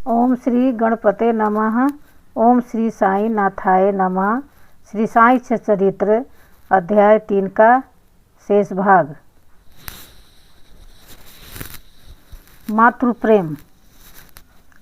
ओम श्री गणपते नमः। ओम श्री साई नाथाय नमः। श्री साई चरित्र अध्याय 3 का शेष भाग। मातृ प्रेम।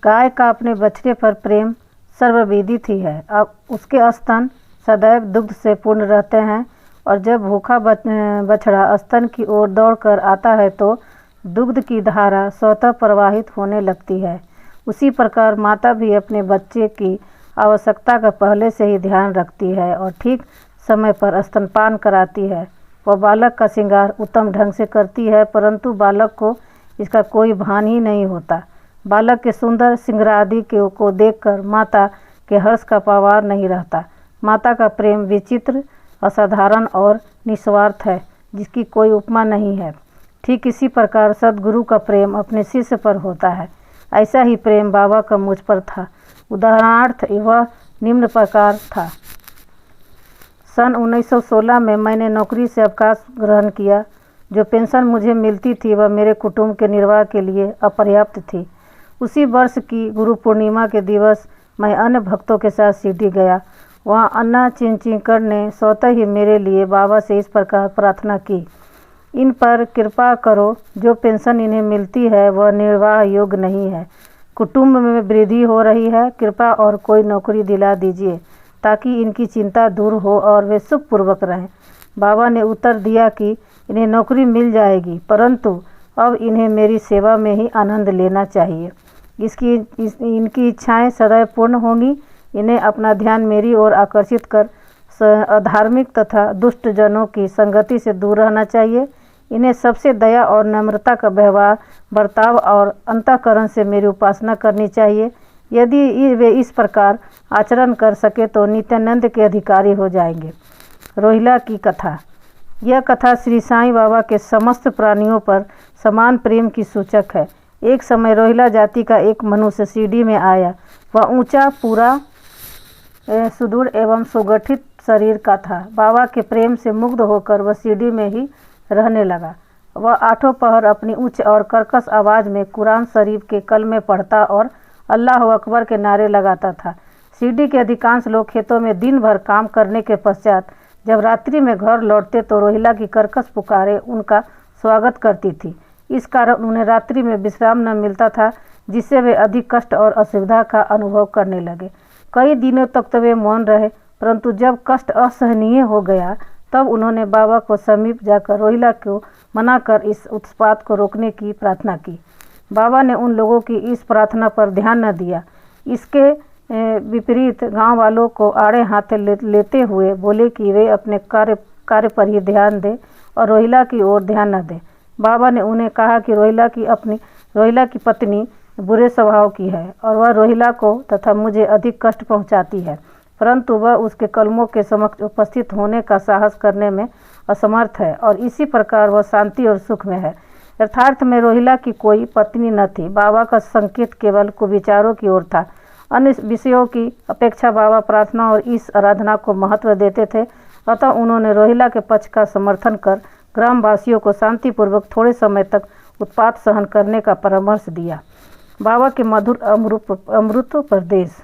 गाय का अपने बछड़े पर प्रेम सर्वविदित ही है। अब उसके स्तन सदैव दुग्ध से पूर्ण रहते हैं और जब भूखा बछड़ा स्तन की ओर दौड़कर आता है तो दुग्ध की धारा स्वतः प्रवाहित होने लगती है। उसी प्रकार माता भी अपने बच्चे की आवश्यकता का पहले से ही ध्यान रखती है और ठीक समय पर स्तनपान कराती है। वह बालक का श्रृंगार उत्तम ढंग से करती है, परंतु बालक को इसका कोई भान ही नहीं होता। बालक के सुंदर श्रृंगारादि को देखकर माता के हर्ष का पावार नहीं रहता। माता का प्रेम विचित्र, असाधारण और निस्वार्थ है, जिसकी कोई उपमा नहीं है। ठीक इसी प्रकार सद्गुरु का प्रेम अपने शिष्य पर होता है। ऐसा ही प्रेम बाबा का मुझ पर था। उदाहरणार्थ वह निम्न प्रकार था। सन 1916 में मैंने नौकरी से अवकाश ग्रहण किया। जो पेंशन मुझे मिलती थी वह मेरे कुटुंब के निर्वाह के लिए अपर्याप्त थी। उसी वर्ष की गुरु पूर्णिमा के दिवस मैं अन्य भक्तों के साथ शिरडी गया। वहाँ अन्ना चिंचिकर ने स्वतः ही मेरे लिए बाबा से इस प्रकार प्रार्थना की, इन पर कृपा करो, जो पेंशन इन्हें मिलती है वह निर्वाह योग्य नहीं है। कुटुंब में वृद्धि हो रही है, कृपा और कोई नौकरी दिला दीजिए ताकि इनकी चिंता दूर हो और वे सुखपूर्वक रहें। बाबा ने उत्तर दिया कि इन्हें नौकरी मिल जाएगी, परंतु अब इन्हें मेरी सेवा में ही आनंद लेना चाहिए। इनकी इच्छाएं सदैव पूर्ण होंगी। इन्हें अपना ध्यान मेरी ओर आकर्षित कर अधार्मिक तथा दुष्ट जनों की संगति से दूर रहना चाहिए। इन्हें सबसे दया और नम्रता का व्यवहार, बर्ताव और अंतःकरण से मेरी उपासना करनी चाहिए। यदि वे इस प्रकार आचरण कर सके तो नित्यानंद के अधिकारी हो जाएंगे। रोहिला की कथा। यह कथा श्री साईं बाबा के समस्त प्राणियों पर समान प्रेम की सूचक है। एक समय रोहिला जाति का एक मनुष्य शिरडी में आया। वह ऊंचा, पूरा, सुदृढ़ एवं सुगठित शरीर का था। बाबा के प्रेम से मुग्ध होकर वह शिरडी में ही रहने लगा। वह आठों पहर अपनी उच्च और कर्कश आवाज़ में कुरान शरीफ के कलमे पढ़ता और अल्लाह अकबर के नारे लगाता था। शिरडी के अधिकांश लोग खेतों में दिन भर काम करने के पश्चात जब रात्रि में घर लौटते तो रोहिला की कर्कश पुकारें उनका स्वागत करती थी। इस कारण उन्हें रात्रि में विश्राम न मिलता था, जिससे वे अधिक कष्ट और असुविधा का अनुभव करने लगे। कई दिनों तक तो वे मौन रहे, परंतु जब कष्ट असहनीय हो गया तब उन्होंने बाबा को समीप जाकर रोहिला को मनाकर इस उत्पात को रोकने की प्रार्थना की। बाबा ने उन लोगों की इस प्रार्थना पर ध्यान न दिया। इसके विपरीत गांव वालों को आड़े हाथे लेते हुए बोले कि वे अपने कार्य पर ही ध्यान दें और रोहिला की ओर ध्यान न दें। बाबा ने उन्हें कहा कि रोहिला की पत्नी बुरे स्वभाव की है और वह रोहिला को तथा मुझे अधिक कष्ट पहुंचाती है, परंतु वह उसके कलमों के समक्ष उपस्थित होने का साहस करने में असमर्थ है और इसी प्रकार वह शांति और सुख में है। यथार्थ में रोहिला की कोई पत्नी न थी। बाबा का संकेत केवल कुविचारों की ओर था। अन्य विषयों की अपेक्षा बाबा प्रार्थना और इस आराधना को महत्व देते थे। अतः उन्होंने रोहिला के पक्ष का समर्थन कर ग्रामवासियों को शांतिपूर्वक थोड़े समय तक उत्पात सहन करने का परामर्श दिया। बाबा के मधुर अमृतोपदेश।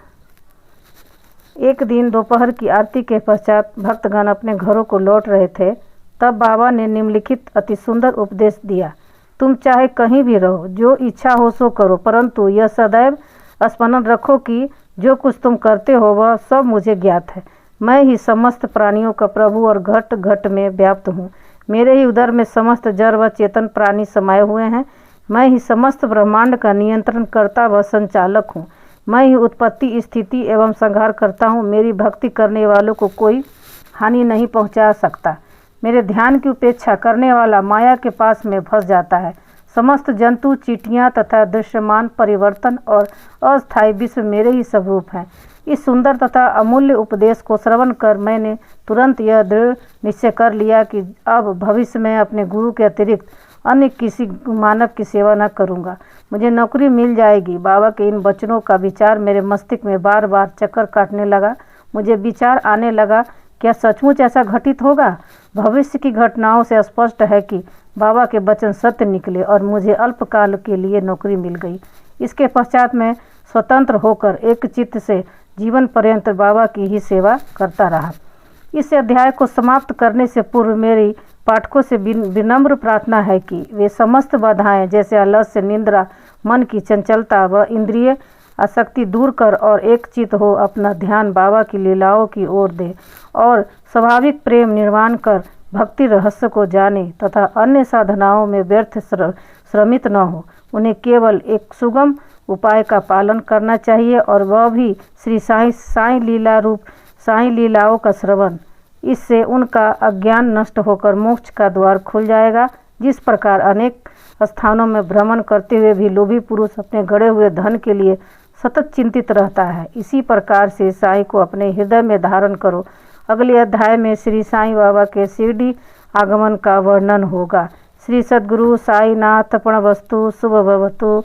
एक दिन दोपहर की आरती के पश्चात भक्तगण अपने घरों को लौट रहे थे। तब बाबा ने निम्नलिखित अति सुंदर उपदेश दिया, तुम चाहे कहीं भी रहो, जो इच्छा हो सो करो, परंतु यह सदैव स्मरण रखो कि जो कुछ तुम करते हो वह सब मुझे ज्ञात है। मैं ही समस्त प्राणियों का प्रभु और घट घट में व्याप्त हूँ। मेरे ही उदर में समस्त जड़ व चेतन प्राणी समाये हुए हैं। मैं ही समस्त ब्रह्मांड का नियंत्रण करता व संचालक हूँ। मैं ही उत्पत्ति, स्थिति एवं संहार करता हूँ। मेरी भक्ति करने वालों को कोई हानि नहीं पहुँचा सकता। मेरे ध्यान की उपेक्षा करने वाला माया के पास में फंस जाता है। समस्त जंतु, चींटियाँ तथा दृश्यमान परिवर्तन और अस्थायी विश्व मेरे ही स्वरूप हैं। इस सुंदर तथा अमूल्य उपदेश को श्रवण कर मैंने तुरंत यह दृढ़ निश्चय कर लिया कि अब भविष्य में अपने गुरु के अतिरिक्त अन्य किसी मानव की सेवा न करूँगा। मुझे नौकरी मिल जाएगी। बाबा के इन वचनों का विचार मेरे मस्तिष्क में बार बार चक्कर काटने लगा। मुझे विचार आने लगा, क्या सचमुच ऐसा घटित होगा? भविष्य की घटनाओं से स्पष्ट है कि बाबा के वचन सत्य निकले और मुझे अल्पकाल के लिए नौकरी मिल गई। इसके पश्चात मैं स्वतंत्र होकर एक चित्त से जीवन पर्यंत बाबा की ही सेवा करता रहा। इस अध्याय को समाप्त करने से पूर्व मेरी पाठकों से विनम्र प्रार्थना है कि वे समस्त बाधाएं जैसे आलस्य, निद्रा, मन की चंचलता व इंद्रिय आसक्ति दूर कर और एक चित हो अपना ध्यान बाबा की लीलाओं की ओर दे और स्वाभाविक प्रेम निर्माण कर भक्ति रहस्य को जाने तथा अन्य साधनाओं में व्यर्थ श्रमित न हो। उन्हें केवल एक सुगम उपाय का पालन करना चाहिए और वह भी श्री साईं लीला रूप साईं लीलाओं का श्रवण। इससे उनका अज्ञान नष्ट होकर मोक्ष का द्वार खुल जाएगा। जिस प्रकार अनेक स्थानों में भ्रमण करते हुए भी लोभी पुरुष अपने गड़े हुए धन के लिए सतत चिंतित रहता है, इसी प्रकार से साईं को अपने हृदय में धारण करो। अगले अध्याय में श्री साईं बाबा के शिरडी आगमन का वर्णन होगा। श्री सद्गुरु साईनाथ प्रणवस्तु शुभ भवतु।